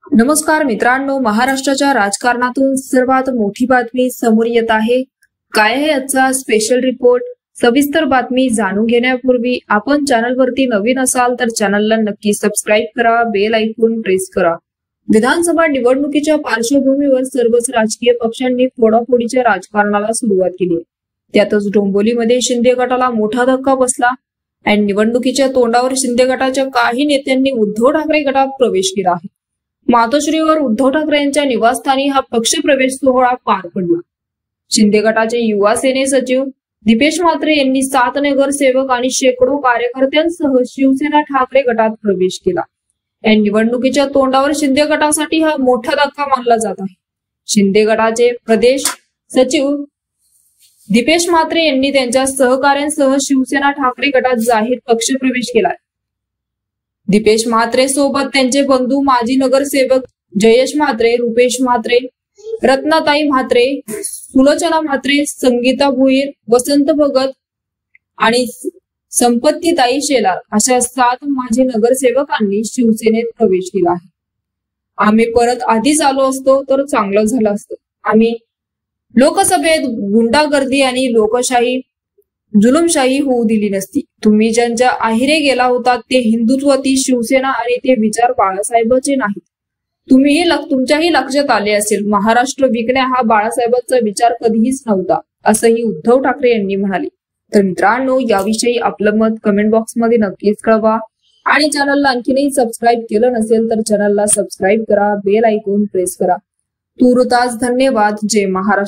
नमस्कार मित्रांनो, महाराष्ट्राच्या राजकारणातून सर्वात मोठी बातमी समोर येत आहे। काय आहे आजचा स्पेशल रिपोर्ट? सविस्तर बातमी जाणून घेण्यापूर्वी आपण चॅनलवरती नवीन असाल तर चॅनलला नक्की सबस्क्राइब करा, बेल आयकॉन प्रेस करा। विधानसभा निवडणुकीच्या पार्श्वभूमीवर सर्वच राजकीय पक्षांनी फोडाफोडीच्या राजकारणाला सुरुवात केली आहे। त्यातच डोंबिवलीमध्ये शिंदे गटाला मोठा धक्का बसला आणि निवडणुकीच्या तोंडावर शिंदे गटाच्या काही नेत्यांनी उद्धव ठाकरे गटात प्रवेश केला आहे। मातोश्रीवर उद्धव ठाकरे यांच्या निवासस्थानी हा पक्षप्रवेश सोहळा पार पडला। शिंदे गटाचे युवा सेने सचिव दीपेश म्हात्रे यांनी 7 नगरसेवक आणि शेकडो कार्यकर्त्यांसह शिवसेना ठाकरे गटात प्रवेश केला। या निवडणुकीच्या तोंडावर शिंदे गटासाठी हा मोठा धक्का मानला जात आहे। शिंदे गटाचे प्रदेश सचिव दीपेश म्हात्रे यांनी त्यांच्या सहकाऱ्यांसह शिवसेना ठाकरे गटात जाहीर पक्षप्रवेश केला। दीपेश म्हात्रे सोबत त्यांचे बंधू माजी नगरसेवक जयेश म्हात्रे, रुपेश म्हात्रे, रत्नाताई म्हात्रे, सुलोचना म्हात्रे, संगीता भोईर, वसंत भगत आणि संपत्तीताई शेलार अशा 7 माजी नगरसेवकांनी शिवसेनेत प्रवेश केला आहे। आम्ही परत आधीच आलो असतो तर चांगलं झालं असतं। आम्ही लोकसभेत गुंडागर्दी आणि लोकशाही जुलुमशाही होऊ दिली नसती। तुम्ही ज्यांच्या आहिरे गेला होता ते हिंदुत्वती शिवसेना आणि ते विचार बाळासाहेबांचे नाहीत। तुमच्याही लक्षात आले असेल, महाराष्ट्र विकण्या हा बाळासाहेबांचा विचार कधीच नव्हता, असंही उद्धव ठाकरे यांनी म्हणाले। तर मित्रांनो, याविषयी आपलं मत कमेंट बॉक्स मध्ये नक्कीच कळवा आणि चॅनलला आणखीनही सबस्क्राईब केलं नसेल तर चॅनलला सबस्क्राईब करा, बेल आयकॉन प्रेस करा। तुर्तास धन्यवाद। जय महाराष्ट्र।